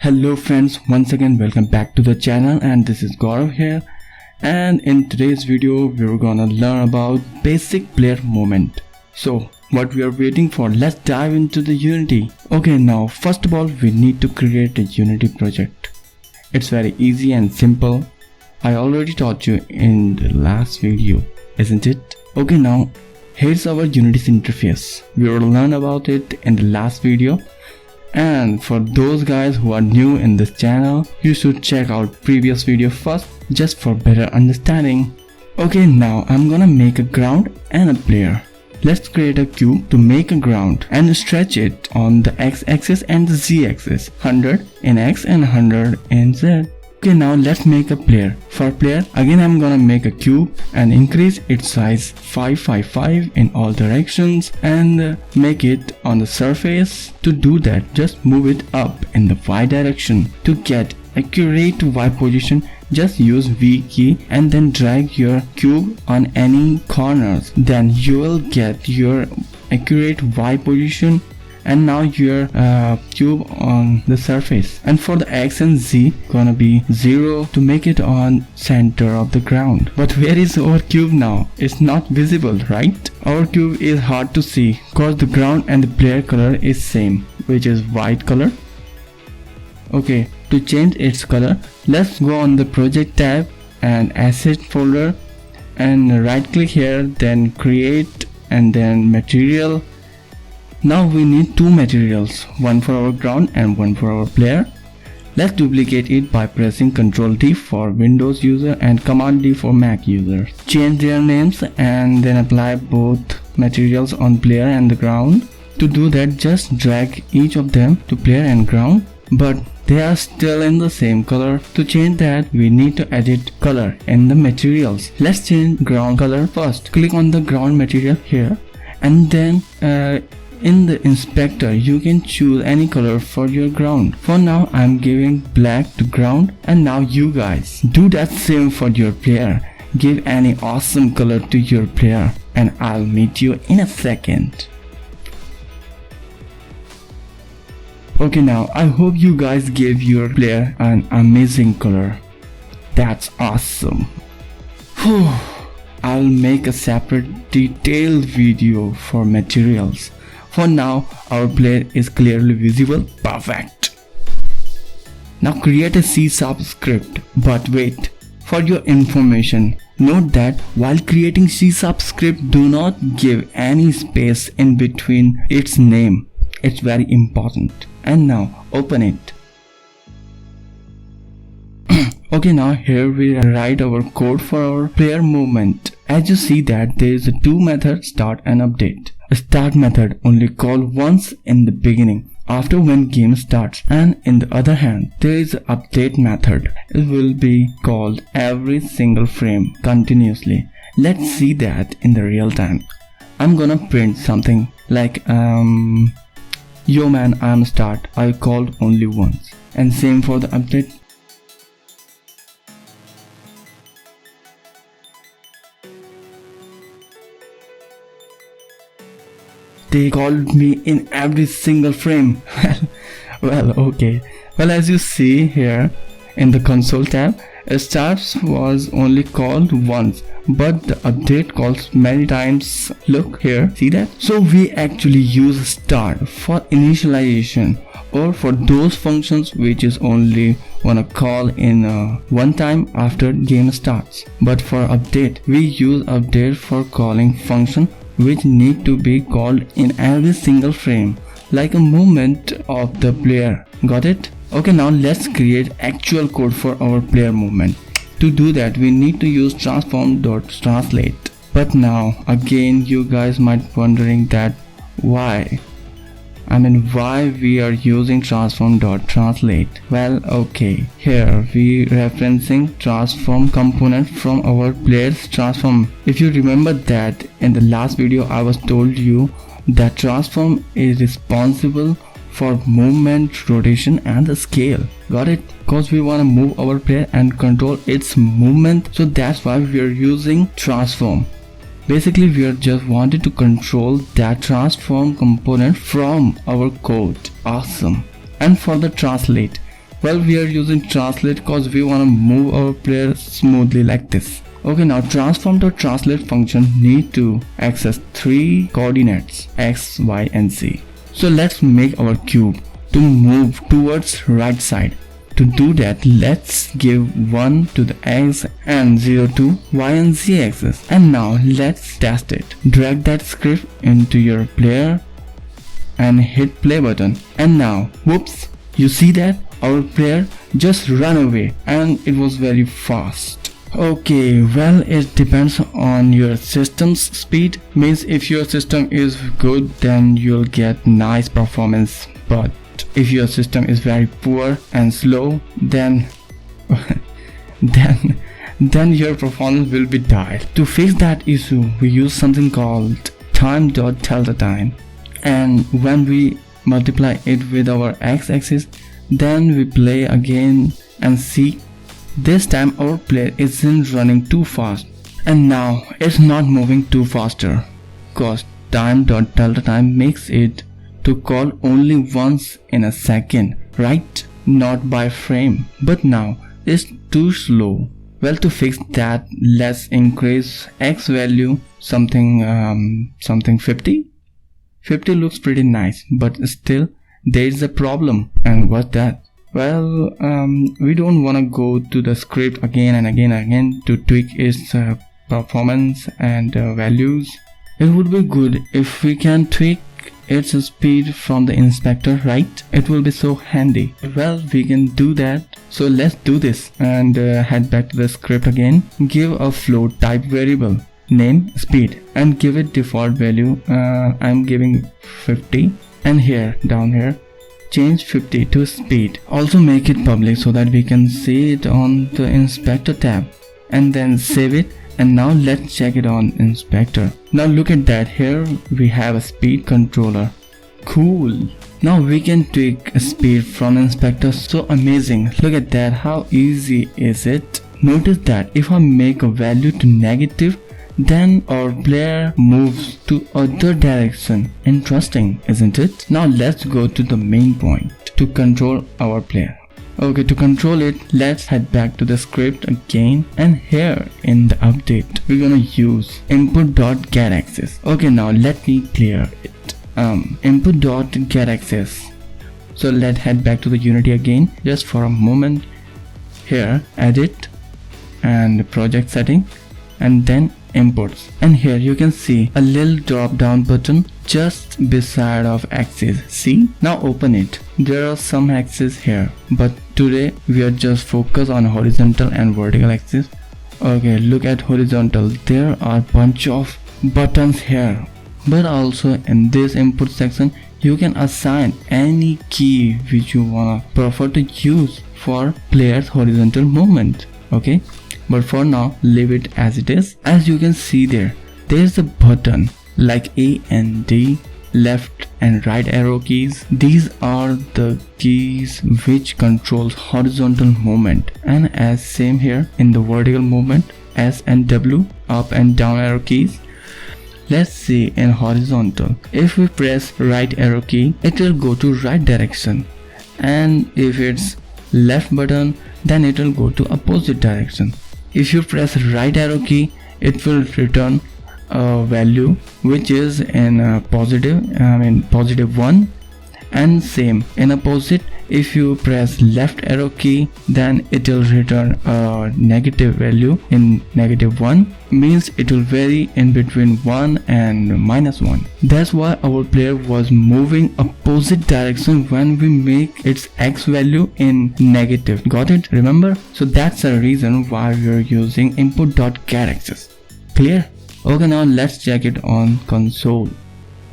Hello friends, once again welcome back to the channel, and this is Gaurav here, and in today's video we're gonna learn about basic player movement. So what we are waiting for, let's dive into the Unity. Okay, now first of all we need to create a Unity project. It's very easy and simple. I already taught you in the last video, isn't it? Okay, now here's our Unity's interface. We will learn about it in the last video. And for those guys who are new in this channel, you should check out previous video first just for better understanding. Okay, now I'm gonna make a ground and a player. Let's create a cube to make a ground and stretch it on the x-axis and the z-axis, 100 in x and 100 in z. Okay, now let's make a player. For player, again I'm gonna make a cube and increase its size 555 in all directions and make it on the surface. To do that, just move it up in the y direction. To get accurate y position, just use V key and then drag your cube on any corners. Then you will get your accurate y position and now your cube on the surface. And for the x and z, gonna be 0 to make it on center of the ground. But where is our cube now? It's not visible, right? Our cube is hard to see because the ground and the player color is same, which is white color. Okay, to change its color, let's go on the project tab and asset folder and right click here, then create and then material. Now we need two materials, one for our ground and one for our player. Let's duplicate it by pressing Ctrl D for Windows user and Command D for Mac user. Change their names and then apply both materials on player and the ground. To do that, just drag each of them to player and ground, but they are still in the same color. To change that, we need to edit color in the materials. Let's change ground color first. Click on the ground material here and then in the inspector you can choose any color for your ground. For now I'm giving black to ground, and now you guys do that same for your player. Give any awesome color to your player and I'll meet you in a second. Okay, now I hope you guys gave your player an amazing color. That's awesome. Whew. I'll make a separate detailed video for materials. For now, our player is clearly visible. Perfect. Now create a C# script. But wait, for your information, note that while creating C# script, do not give any space in between its name. It's very important. And now open it. Okay, now here we write our code for our player movement. As you see that there is two methods, start and update. A start method only call once in the beginning after when game starts, and in the other hand there is an update method. It will be called every single frame continuously. Let's see that in the real time. I'm gonna print something like yo man, I'm start. I called only once, and same for the update. They called me in every single frame. Well, okay. Well, as you see here in the console tab, starts was only called once, but the update calls many times. Look here, see that? So we actually use start for initialization or for those functions which is only wanna call in one time after game starts. But for update, we use update for calling function which need to be called in every single frame, like a movement of the player. Got it? Okay, now let's create actual code for our player movement. To do that, we need to use transform.translate. But now again you guys might wondering that why we are using transform.translate. Well, okay, here we referencing transform component from our player's transform. If you remember that in the last video I was told you that transform is responsible for movement, rotation and the scale. Got it? Because we want to move our player and control its movement, so that's why we are using transform. Basically, we are just wanted to control that transform component from our code. Awesome. And for the translate, Well, we are using translate because we want to move our player smoothly like this. Okay, now transform.translate function need to access 3 coordinates x, y and z. So let's make our cube to move towards right side. To do that, let's give 1 to the x and 0 to y and z axis. And now let's test it. Drag that script into your player and hit play button. And now, whoops, you see that? Our player just ran away and it was very fast. Okay, well, it depends on your system's speed. Means if your system is good, then you'll get nice performance, but if your system is very poor and slow, then then your performance will be died. To fix that issue, we use something called time.delta-time, and when we multiply it with our x-axis, then we play again and see. This time our player isn't running too fast, and now it's not moving too faster, cause time.delta-time makes it to call only once in a second, right? Not by frame. But now it's too slow. Well, to fix that, let's increase x value something 50. 50 looks pretty nice, but still there is a problem. And what's that? Well, we don't want to go to the script again and again to tweak its performance and values. It would be good if we can tweak its speed from the inspector, right? It will be so handy. Well, we can do that. So let's do this and head back to the script again. Give a float type variable name speed and give it default value. I'm giving 50, and here down here change 50 to speed. Also make it public so that we can see it on the inspector tab, and then save it. And now let's check it on inspector. Now look at that, here we have a speed controller. Cool. Now we can tweak speed from inspector. So amazing. Look at that, how easy is it? Notice that if I make a value to negative, then our player moves to other direction. Interesting, isn't it? Now let's go to the main point to control our player. Okay, to control it, let's head back to the script again, and here in the update we're gonna use input.getAccess. Okay, now let me clear it. Input.getAccess. So let's head back to the Unity again just for a moment. Here edit and project setting, and then imports, and here you can see a little drop down button just beside of axis. See, now open it. There are some axes here, but today we are just focused on horizontal and vertical axis. Okay, look at horizontal. There are bunch of buttons here, but also in this input section you can assign any key which you wanna prefer to use for player's horizontal movement. Okay, but for now leave it as it is. As you can see there's a button like A and D, left and right arrow keys. These are the keys which controls horizontal movement, and as same here in the vertical movement, S and W, up and down arrow keys. Let's see in horizontal, if we press right arrow key, it will go to right direction, and if it's left button, then it will go to opposite direction. If you press right arrow key, it will return a value which is in positive 1, and same in opposite. If you press left arrow key, then it will return a negative value in -1, means it will vary in between 1 and -1. That's why our player was moving opposite direction when we make its x value in negative. Got it? Remember? So that's the reason why we are using input.getAccess. Clear? Okay, now let's check it on console.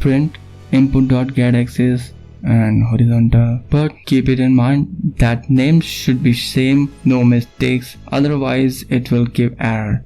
Print input.getAccess and horizontal, but keep it in mind that names should be same, no mistakes, otherwise it will give error.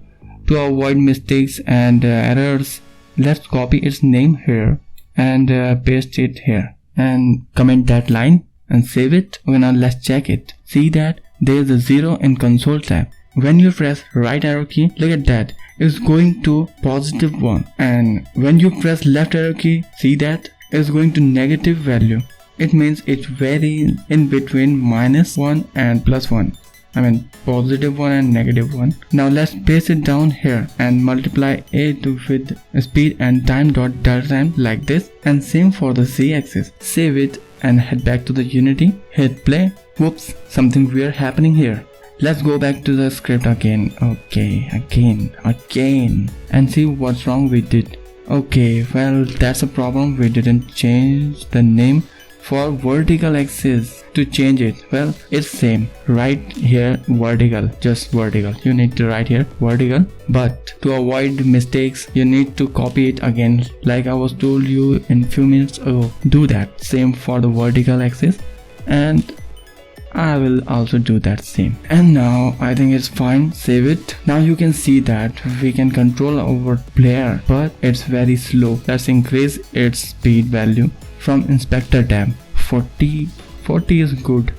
To avoid mistakes and errors, let's copy its name here and paste it here and comment that line and save it. Okay, now let's check it. See that there is a 0 in console tab. When you press right arrow key, look at that, it's going to +1, and when you press left arrow key, see that it's going to negative value. it means it varies in between -1 and +1. I mean +1 and -1. Now let's paste it down here and multiply it with speed and time.delta like this, and same for the z-axis. Save it and head back to the Unity, hit play. Whoops, something weird happening here. Let's go back to the script again. Okay, again and see what's wrong with it. Okay, well that's a problem. We didn't change the name for vertical axis. To change it, well it's same right here, vertical, just vertical. You need to write here vertical, but to avoid mistakes you need to copy it again like I was told you in few minutes ago. Do that same for the vertical axis, and I will also do that same. And now I think it's fine. Save it. Now you can see that we can control our player, but it's very slow. Let's increase its speed value from inspector tab. 40 is good,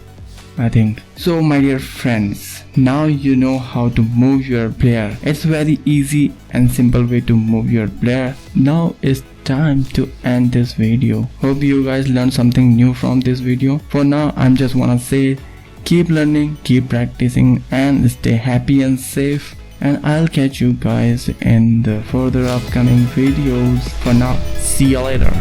I think. So my dear friends, now you know how to move your player. It's very easy and simple way to move your player. Now it's time to end this video. Hope you guys learned something new from this video. For now I'm just wanna say keep learning, keep practicing, and stay happy and safe, and I'll catch you guys in the further upcoming videos. For now, see you later.